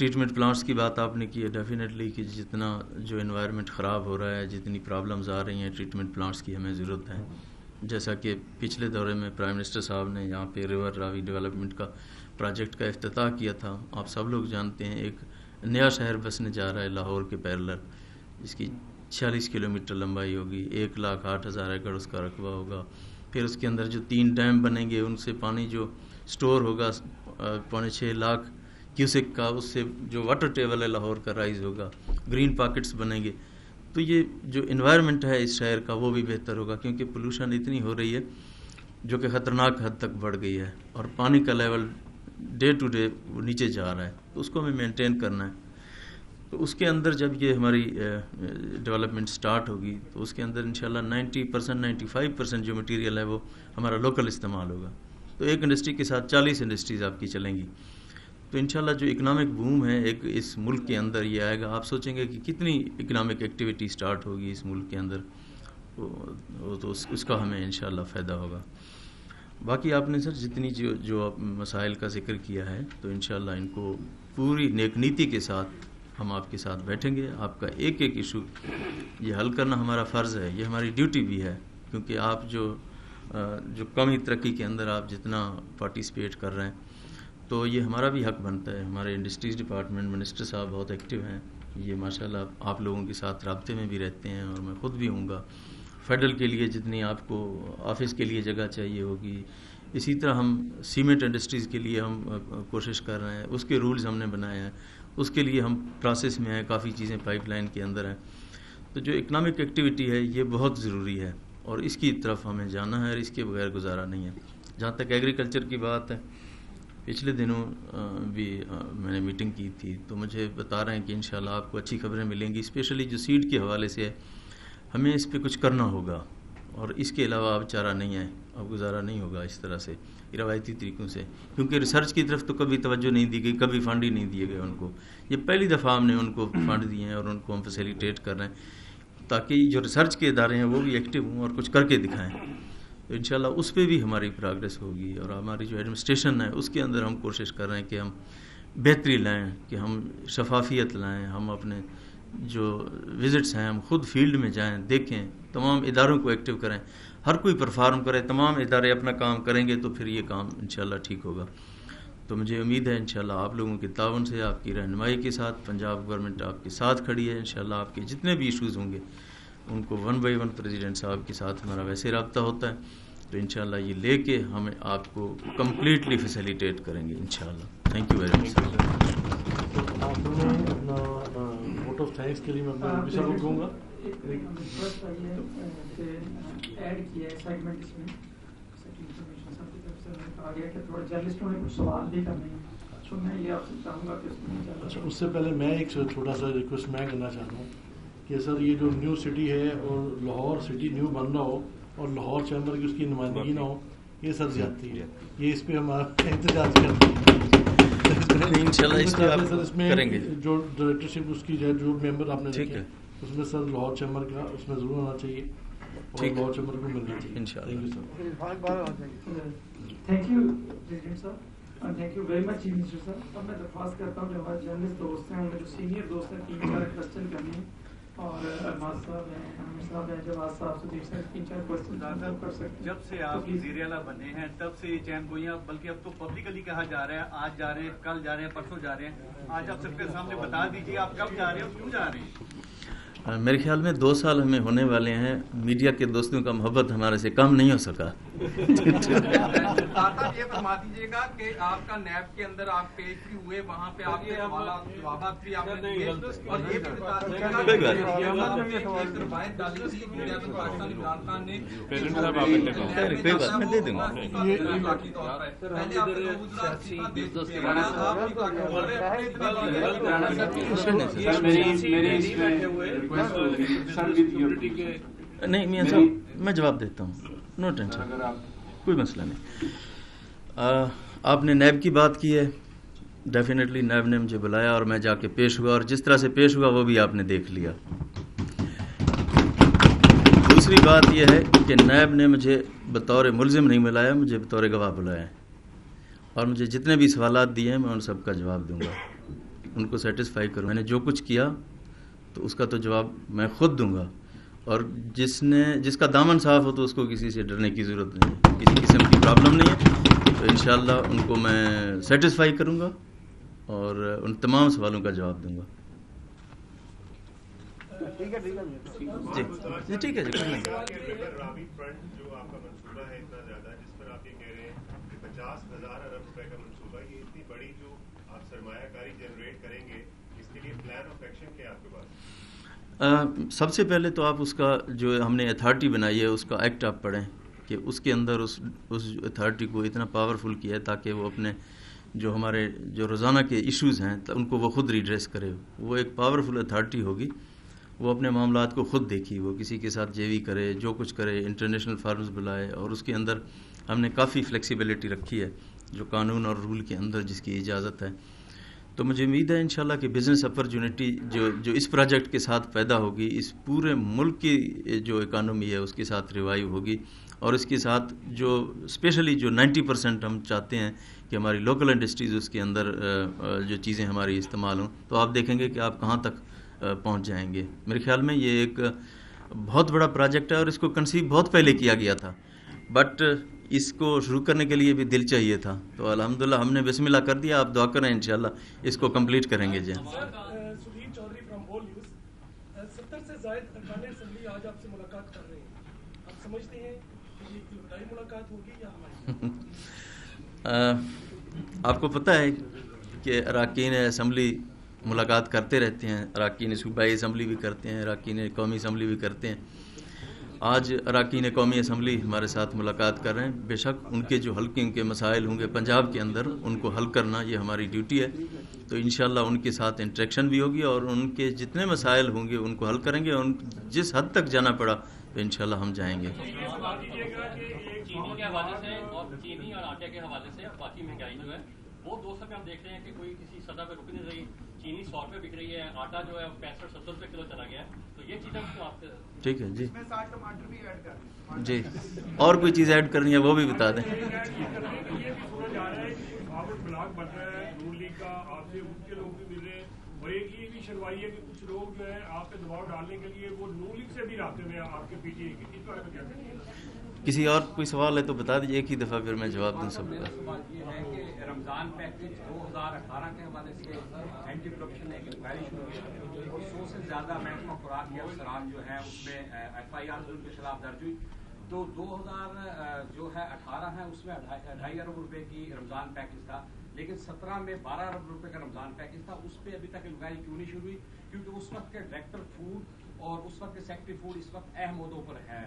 Treatment plants کی بات آپ نے کی ہے، ڈیفینیٹلی کہ جتنا جو انوائرمنٹ خراب ہو رہا ہے، جتنی پرابلمز آ رہی ہیں، ٹریٹمنٹ پلانٹس کی ہمیں ضرورت ہے. جیسا کہ پچھلے دورے میں پرائم منسٹر صاحب نے یہاں پہ ریور راوی ڈیولپمنٹ کا پروجیکٹ کا افتتاح کیا تھا. آپ سب لوگ جانتے ہیں ایک نیا شہر بسنے جا رہا ہے لاہور کے پیرلر، جس کی 46 کلومیٹر لمبائی ہوگی، 1,08,000 ایکڑ اس کا رقبہ ہوگا. پھر اس کے اندر جو 3 ڈیم بنیں گے، ان سے پانی جو سٹور ہوگا 6.25 لاکھ کیوسک کا، اس سے جو واٹر ٹیبل ہے لاہور کا رائز ہوگا. گرین پاکٹس بنیں گے. تو یہ جو انوائرمنٹ ہے اس شہر کا وہ بھی بہتر ہوگا، کیونکہ پولوشن اتنی ہو رہی ہے جو کہ خطرناک حد تک بڑھ گئی ہے، اور پانی کا لیول ڈے ٹو ڈے نیچے جا رہا ہے. تو اس کو ہمیں مینٹین کرنا ہے. تو اس کے اندر جب یہ ہماری ڈیولپمنٹ سٹارٹ ہوگی تو اس کے اندر انشاءاللہ 90% 95% جو مٹیریل ہے وہ ہمارا لوکل استعمال ہوگا. تو ایک انڈسٹری کے ساتھ 40 انڈسٹریز آپ کی چلیں گی. تو انشاءاللہ جو اکنامک بوم ہے ایک اس ملک کے اندر یہ آئے گا. آپ سوچیں گے کہ کتنی اکنامک ایکٹیویٹی سٹارٹ ہوگی اس ملک کے اندر، تو اس کا ہمیں انشاءاللہ فائدہ ہوگا. باقی آپ نے سر جتنی جو مسائل کا ذکر کیا ہے، تو انشاءاللہ ان کو پوری نیک نیتی کے ساتھ ہم آپ کے ساتھ بیٹھیں گے. آپ کا ایک ایک ایشو یہ حل کرنا ہمارا فرض ہے، یہ ہماری ڈیوٹی بھی ہے، کیونکہ آپ جو قومی ترقی کے اندر آپ جتنا پارٹیسپیٹ کر رہے ہیں تو یہ ہمارا بھی حق بنتا ہے. ہمارے انڈسٹریز ڈپارٹمنٹ منسٹر صاحب بہت ایکٹیو ہیں، یہ ماشاءاللہ آپ لوگوں کے ساتھ رابطے میں بھی رہتے ہیں، اور میں خود بھی ہوں گا. فیڈرل کے لیے جتنی آپ کو آفس کے لیے جگہ چاہیے ہوگی، اسی طرح ہم سیمنٹ انڈسٹریز کے لیے ہم کوشش کر رہے ہیں. اس کے رولز ہم نے بنائے ہیں، اس کے لیے ہم پروسیس میں ہیں، کافی چیزیں پائپ لائن کے اندر ہیں. تو جو اکنامک ایکٹیویٹی ہے یہ بہت ضروری ہے، اور اس کی طرف ہمیں جانا ہے، اور اس کے بغیر گزارا نہیں ہے. جہاں تک ایگریکلچر کی بات ہے، پچھلے دنوں بھی میں نے میٹنگ کی تھی، تو مجھے بتا رہے ہیں کہ انشاءاللہ آپ کو اچھی خبریں ملیں گی. اسپیشلی جو سیڈ کے حوالے سے ہے، ہمیں اس پہ کچھ کرنا ہوگا، اور اس کے علاوہ اب چارہ نہیں ہے، اب گزارا نہیں ہوگا اس طرح سے روایتی طریقوں سے، کیونکہ ریسرچ کی طرف تو کبھی توجہ نہیں دی گئی، کبھی فنڈ ہی نہیں دیے گئے ان کو. یہ پہلی دفعہ ہم نے ان کو فنڈ دیے ہیں، اور ان کو ہم فیسیلیٹیٹ کر رہے ہیں تاکہ جو ریسرچ کے ادارے ہیں وہ بھی ایکٹیو ہوں اور کچھ کر کے دکھائیں. تو انشاءاللہ اس پہ بھی ہماری پروگریس ہوگی. اور ہماری جو ایڈمنسٹریشن ہے اس کے اندر ہم کوشش کر رہے ہیں کہ ہم بہتری لائیں، کہ ہم شفافیت لائیں، ہم اپنے جو وزٹس ہیں ہم خود فیلڈ میں جائیں، دیکھیں، تمام اداروں کو ایکٹیو کریں، ہر کوئی پرفارم کرے. تمام ادارے اپنا کام کریں گے تو پھر یہ کام انشاءاللہ ٹھیک ہوگا. تو مجھے امید ہے انشاءاللہ آپ لوگوں کے تعاون سے، آپ کی رہنمائی کے ساتھ پنجاب گورنمنٹ آپ کے ساتھ کھڑی ہے. انشاءاللہ آپ کے جتنے بھی ایشوز ہوں گے ان کو 1 بائی 1 پریزیڈنٹ صاحب کے ساتھ ہمارا ویسے رابطہ ہوتا ہے. تو انشاءاللہ یہ لے کے ہم آپ کو کمپلیٹلی فیسیلیٹیٹ کریں گے انشاءاللہ. Thank you very much. Vote of thanks کے لیے میں اپنا وشا کو کہوں گا. ایڈ کیا ہے سیگمنٹ اس میں انفارمیشن سب کی طرف سے آ گیا کہ تھوڑا جرنلسٹوں نے کچھ سوال بھی کرنے ہیں، تو میں یہ آپ سے چاہوں گا کہ اس میں اچھا، اس سے پہلے میں ایک چھوٹا سا ریکویسٹ میں کرنا چاہتا ہوں کہ سر یہ جو نیو سٹی ہے اور لاہور سٹی نیو بن رہا ہو اور لاہور چیمبر کی اس کی نمائندگی نہ ہو، یہ سر زیادتی ہے. یہ اس پہ ہم احتجاج کرتے ہیں انشاءاللہ اس میں کریں گے. جو ڈائریکٹرشپ اس کی جو ممبر آپ نے رکھے اس میں سر لاہور چیمبر کا اس میں ضرور ہونا چاہیے، اور لاہور چیمبر کو ملنا چاہیے. انشاءاللہ. تھینک یو پریزیڈنٹ صاحب، اور thank you very much chief minister صاحب. اب میں درخواست کرتا ہوں جو ہمارے جرنلسٹ دوست ہیں، جو سینئر دوست ہیں، 3-4 کوشچن کرنے ہیں، اور ارماز صاحب ہیں، عامر صاحب ہیں، جواز صاحب سے دیکھ سکتے 3-4 کوشچن کر سکتے ہیں. جب سے آپ وزیر اعلیٰ بنے ہیں تب سے یہ چین گوئیاں، بلکہ اب تو پبلکلی کہا جا رہا ہے، آج جا رہے ہیں، کل جا رہے ہیں، پرسوں جا رہے ہیں. آج آپ سب کے سامنے بتا دیجیے آپ کب جا رہے ہیں اور کیوں جا رہے ہیں. میرے خیال میں 2 سال ہمیں ہونے والے ہیں. میڈیا کے دوستوں کا محبت ہمارے سے کم نہیں ہو سکا. یہ فرما دیجیے گا کہ آپ کا نیب کے اندر آپ پیش بھی ہوئے، وہاں پہ آپ کے جوابات بھی آپ نے دیے، اور یہ بھی بتا دیجیے گا کہ روایت ڈالی تھی میڈیا پاکستان عمران خان نے، میں دے دوں گا. نہیں میاں صاحب میں جواب دیتا ہوں، نو ٹینشن، کوئی مسئلہ نہیں. آپ نے نیب کی بات کی ہے، ڈیفینیٹلی نیب نے مجھے بلایا اور میں جا کے پیش ہوا، اور جس طرح سے پیش ہوا وہ بھی آپ نے دیکھ لیا. دوسری بات یہ ہے کہ نیب نے مجھے بطور ملزم نہیں بلایا، مجھے بطور گواہ بلایا ہے، اور مجھے جتنے بھی سوالات دیے ہیں میں ان سب کا جواب دوں گا. ان کو سیٹسفائی کروں. میں نے جو کچھ کیا تو اس کا تو جواب میں خود دوں گا, اور جس کا دامن صاف ہو تو اس کو کسی سے ڈرنے کی ضرورت نہیں ہے, کسی قسم کی پرابلم نہیں ہے. تو انشاءاللہ ان کو میں سیٹسفائی کروں گا اور ان تمام سوالوں کا جواب دوں گا. جی ٹھیک ہے جی. راوی فرنٹ جو آپ کا منصوبہ ہے اتنا زیادہ, جس پر آپ یہ کہہ رہے ہیں کہ 50,000 ارب روپے کا منصوبہ, یہ اتنی بڑی جو آپ سرمایہ کاری جنریٹ کریں گے, اس کے لیے پلان آف ایکشن کیا آپ کے پاس؟ سب سے پہلے تو آپ اس کا جو ہم نے اتھارٹی بنائی ہے اس کا ایکٹ آپ پڑھیں کہ اس کے اندر اس اتھارٹی کو اتنا پاورفل کیا ہے تاکہ وہ اپنے جو ہمارے جو روزانہ کے ایشوز ہیں ان کو وہ خود ریڈریس کرے. وہ ایک پاورفل اتھارٹی ہوگی, وہ اپنے معاملات کو خود دیکھی, وہ کسی کے ساتھ جے وی کرے, جو کچھ کرے, انٹرنیشنل فارمز بلائے, اور اس کے اندر ہم نے کافی فلیکسیبلٹی رکھی ہے جو قانون اور رول کے اندر جس کی اجازت ہے. تو مجھے امید ہے انشاءاللہ کہ بزنس اپرچونٹی جو اس پروجیکٹ کے ساتھ پیدا ہوگی, اس پورے ملک کی جو اکانومی ہے اس کے ساتھ ریوائیو ہوگی, اور اس کے ساتھ جو اسپیشلی جو 90% ہم چاہتے ہیں کہ ہماری لوکل انڈسٹریز اس کے اندر جو چیزیں ہماری استعمال ہوں, تو آپ دیکھیں گے کہ آپ کہاں تک پہنچ جائیں گے. میرے خیال میں یہ ایک بہت بڑا پروجیکٹ ہے اور اس کو کنسیو بہت پہلے کیا گیا تھا, بٹ اس کو شروع کرنے کے لیے بھی دل چاہیے تھا. تو الحمدللہ ہم نے بسم اللہ کر دیا, آپ دعا کریں انشاءاللہ اس کو کمپلیٹ کریں گے. جی سدھیر چودھری فرام بول نیوز. 70 سے زائد ارکان اسمبلی آج آپ سے ملاقات کر رہے ہیں, آپ سمجھتے ہیں کہ یہ ابتدائی ملاقات ہوگی یا ہماری؟ آپ کو پتہ ہے کہ اراکین اسمبلی ملاقات کرتے رہتے ہیں, اراکین صوبائی اسمبلی بھی کرتے ہیں, اراکین قومی اسمبلی بھی کرتے ہیں. آج اراکین قومی اسمبلی ہمارے ساتھ ملاقات کر رہے ہیں. بے شک ان کے جو حلقے ان کے مسائل ہوں گے پنجاب کے اندر, ان کو حل کرنا یہ ہماری ڈیوٹی ہے. تو انشاءاللہ ان کے ساتھ انٹریکشن بھی ہوگی اور ان کے جتنے مسائل ہوں گے ان کو حل کریں گے. ان جس حد تک جانا پڑا تو انشاءاللہ ہم جائیں گے. چینی کے حوالے سے اور چینی اور آٹے کے حوالے سے باقی مہنگائی جو ہے وہ 200 میں ہم دیکھ رہے ہیں کہ کوئی کسی سطح پہ رک نہیں رہی. چینی 100 روپے بک رہی ہے, آٹا جو ہے 65-70 روپے کلو چلا گیا ہے. تو یہ چیزیں آپ ٹھیک ہے جی جی, اور کوئی چیز ایڈ کرنی ہے وہ بھی بتا دیں. اور ایک یہ بھی شنوائی ہے کہ کچھ لوگ جو ہے آپ پہ دباؤ ڈالنے کے لیے وہ نون لیگ سے بھی رابطے میں آپ کے پی ٹی اے کی, اس بارے میں کیا کہیں گے؟ کسی اور کوئی سوال ہے تو بتا دیجیے, ایک ہی دفعہ پھر میں جواب دوں سب کا. سوال یہ ہے کہ رمضان پیکیج 2018 کے حوالے سے اینٹی کرپشن ایک انکوائری شروع ہوئی اور 100 سے زیادہ محکمہ خوراک یا افسران جو ہیں اس میں FIR ان کے خلاف درج ہوئی. تو 2000 جو ہے 18 ہے اس میں 2.5 ارب روپے کی رمضان پیکیج تھا, لیکن 17 میں 12 ارب روپے کا رمضان پیکیج تھا. اس پہ ابھی تک انکوائری کیوں نہیں شروع ہوئی؟ کیونکہ اس وقت کے ڈائریکٹر فوڈ اور اس وقت کے سیکٹری فوڈ اس وقت اہم عہدوں پر ہے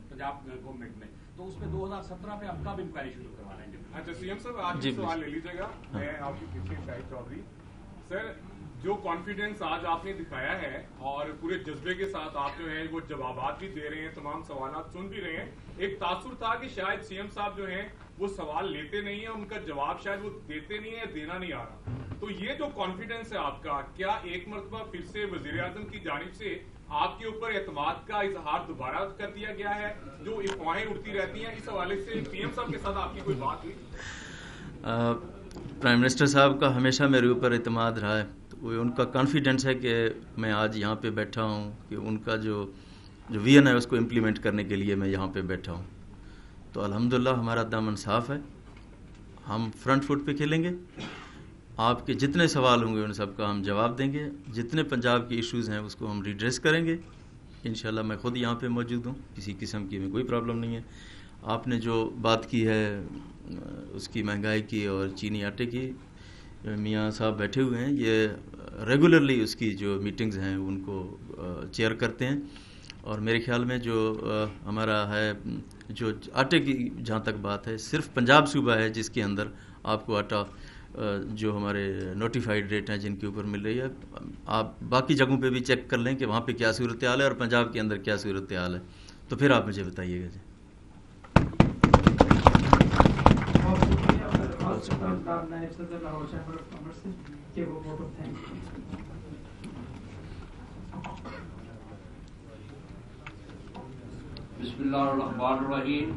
پنجاب گورنمنٹ میں. تو اس میں 2017 پہ اب کب انکوائری شروع کروا رہے ہیں؟ اچھا سی ایم صاحب آج سوال لے لیجیے گا. میں آپ کی پیچھے شاہد چودھری. سر جو کانفیڈینس آج آپ نے دکھایا ہے اور پورے جذبے کے ساتھ آپ جو ہیں وہ جوابات بھی دے رہے ہیں, تمام سوالات سن بھی رہے ہیں, ایک تاثر تھا کہ شاید سی ایم صاحب جو ہیں وہ سوال لیتے نہیں ہیں, ان کا جواب شاید وہ دیتے نہیں ہیں, دینا نہیں آ رہا. تو یہ جو کانفیڈینس ہے آپ کا, کیا ایک مرتبہ پھر سے وزیر اعظم کی جانب سے آپ کے اوپر اعتماد کا اظہار دوبارہ کر دیا گیا ہے؟ جو افواہیں اڑتی رہتی ہیں اس حوالے سے پی ایم صاحب کے ساتھ آپ کی کوئی بات ہوئی؟ پرائم منسٹر صاحب کا ہمیشہ میرے اوپر اعتماد رہا ہے. وہ ان کا کانفیڈنس ہے کہ میں آج یہاں پہ بیٹھا ہوں, کہ ان کا جو ویژن ہے اس کو امپلیمنٹ کرنے کے لیے میں یہاں پہ بیٹھا ہوں. تو الحمدللہ ہمارا دامن صاف ہے, ہم فرنٹ فٹ پہ کھیلیں گے. آپ کے جتنے سوال ہوں گے ان سب کا ہم جواب دیں گے. جتنے پنجاب کی ایشوز ہیں اس کو ہم ریڈریس کریں گے انشاءاللہ. میں خود یہاں پہ موجود ہوں, کسی قسم کی میں کوئی پرابلم نہیں ہے. آپ نے جو بات کی ہے اس کی مہنگائی کی اور چینی آٹے کی, میاں صاحب بیٹھے ہوئے ہیں, یہ ریگولرلی اس کی جو میٹنگز ہیں ان کو چیئر کرتے ہیں. اور میرے خیال میں جو ہمارا ہے جو آٹے کی جہاں تک بات ہے, صرف پنجاب صوبہ ہے جس کے اندر آپ کو آٹا جو ہمارے نوٹیفائڈ ریٹ ہیں جن کے اوپر مل رہی ہے. آپ باقی جگہوں پہ بھی چیک کر لیں کہ وہاں پہ کیا صورتحال ہے اور پنجاب کے اندر کیا صورتحال ہے, تو پھر آپ مجھے بتائیے گا. جی بسم اللہ الرحمن الرحیم.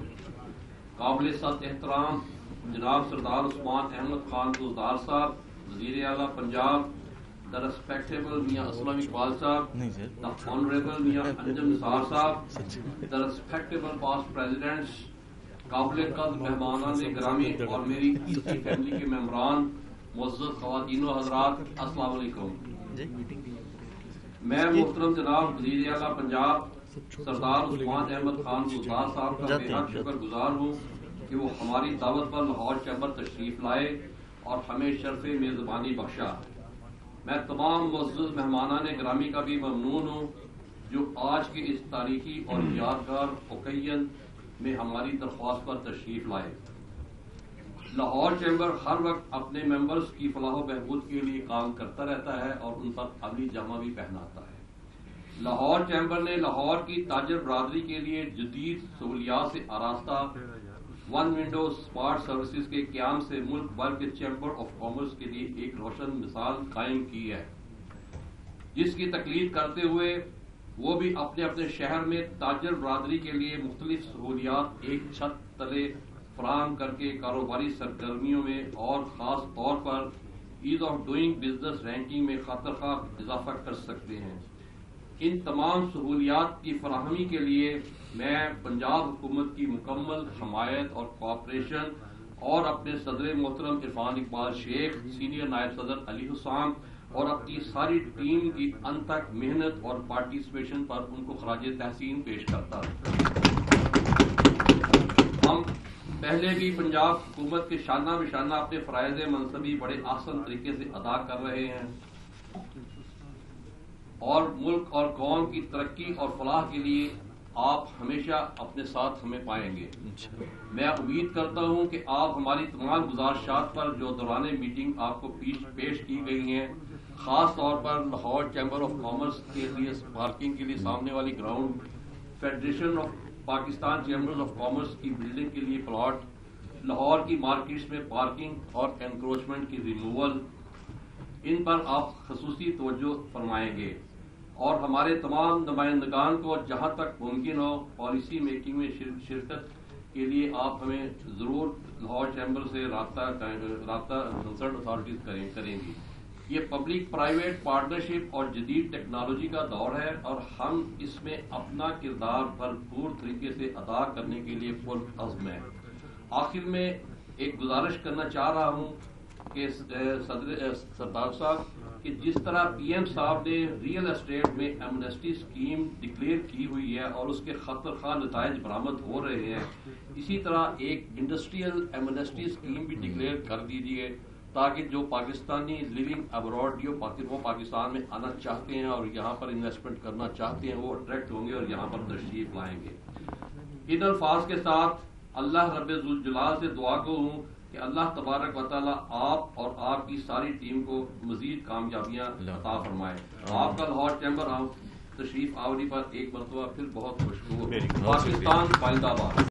قابل سخت احترام جناب سردار عثمان احمد خان گلزار صاحب, وزیر اعلیٰ Punjab, the respectable Mian Aslam Iqbal Sahab, the Honorable Mian Anjum Nisar Sahab, the respectable past presidents, قابل قدر مہمانان گرامی اور میری اس کی فیملی کے ممبران، معزز خواتین و حضرات، السلام علیکم۔ میں محترم جناب وزیر اعلیٰ پنجاب سردار عثمان احمد خان گلزار صاحب کا بے حد شکر گزار ہوں کہ وہ ہماری دعوت پر لاہور چیمبر تشریف لائے اور ہمیں شرف میزبانی بخشا۔ میں تمام معزز مہمانان گرامی کا بھی ممنون ہوں جو آج کے اس تاریخی اور یادگار اوکیزن میں ہماری درخواست پر تشریف لائے۔ لاہور چیمبر ہر وقت اپنے ممبرز کی فلاح و بہبود کے لیے کام کرتا رہتا ہے اور ان پر عملی جامہ بھی پہناتا ہے۔ لاہور چیمبر نے لاہور کی تاجر برادری کے لیے جدید سہولیات سے آراستہ ون ونڈو اسمارٹ سروسز کے قیام سے ملک بھر کے چیمبر آف کامرس کے لیے ایک روشن مثال قائم کی ہے، جس کی تقلید کرتے ہوئے وہ بھی اپنے اپنے شہر میں تاجر برادری کے لیے مختلف سہولیات ایک چھت تلے فراہم کر کے کاروباری سرگرمیوں میں اور خاص طور پر ease of doing business ranking میں خاطر خواہ اضافہ کر سکتے ہیں۔ ان تمام سہولیات کی فراہمی کے لیے میں پنجاب حکومت کی مکمل حمایت اور کوآپریشن اور اپنے صدر محترم عرفان اقبال شیخ، سینئر نائب صدر علی حسام اور اپنی ساری ٹیم کی انتھک محنت اور پارٹیسپیشن پر ان کو خراج تحسین پیش کرتا ہوں۔ ہم پہلے بھی پنجاب حکومت کے شانہ بشانہ اپنے فرائض منصبی بڑے آسان طریقے سے ادا کر رہے ہیں اور ملک اور قوم کی ترقی اور فلاح کے لیے آپ ہمیشہ اپنے ساتھ ہمیں پائیں گے۔ میں امید کرتا ہوں کہ آپ ہماری تمام گزارشات پر جو دوران میٹنگ آپ کو پیش کی گئی ہیں، خاص طور پر لاہور چیمبر آف کامرس کے لیے پارکنگ کے لیے سامنے والی ground, federation of Pakistan chambers of commerce کی بلڈنگ کے لیے پلاٹ، لاہور کی مارکیٹس میں پارکنگ اور انکروچمنٹ کی ریموول، ان پر آپ خصوصی توجہ فرمائیں گے اور ہمارے تمام نمائندگان کو جہاں تک ممکن ہو پالیسی میکنگ میں شرکت کے لیے آپ ہمیں ضرور لاہور چیمبر سے رابطہ کنسرن اتھارٹیز کریں گی۔ یہ پبلک پرائیویٹ پارٹنرشپ اور جدید ٹیکنالوجی کا دور ہے اور ہم اس میں اپنا کردار بھرپور طریقے سے ادا کرنے کے لیے پرعزم ہیں۔ آخر میں ایک گزارش کرنا چاہ رہا ہوں کہ سردار صاحب کہ جس طرح پی ایم صاحب نے ریئل اسٹیٹ میں ایمنیسٹی اسکیم ڈکلیئر کی ہوئی ہے اور اس کے خطر خواہ نتائج برآمد ہو رہے ہیں، اسی طرح ایک انڈسٹریل ایمنیسٹی اسکیم بھی ڈکلیئر کر دیجیے تاکہ جو پاکستانی لیونگ ابراڈ وہ پاکستان میں آنا چاہتے ہیں اور یہاں پر انویسٹمنٹ کرنا چاہتے ہیں وہ اٹریکٹ ہوں گے اور یہاں پر تشریف لائیں گے۔ ان الفاظ کے ساتھ اللہ رب ذوالجلال سے دعا کو ہوں کہ اللہ تبارک و تعالیٰ آپ اور آپ کی ساری ٹیم کو مزید کامیابیاں عطا فرمائے۔ آپ کا لاہور چیمبر تشریف آوری پر ایک مرتبہ پھر بہت مشکور۔ پاکستان زندہ باد۔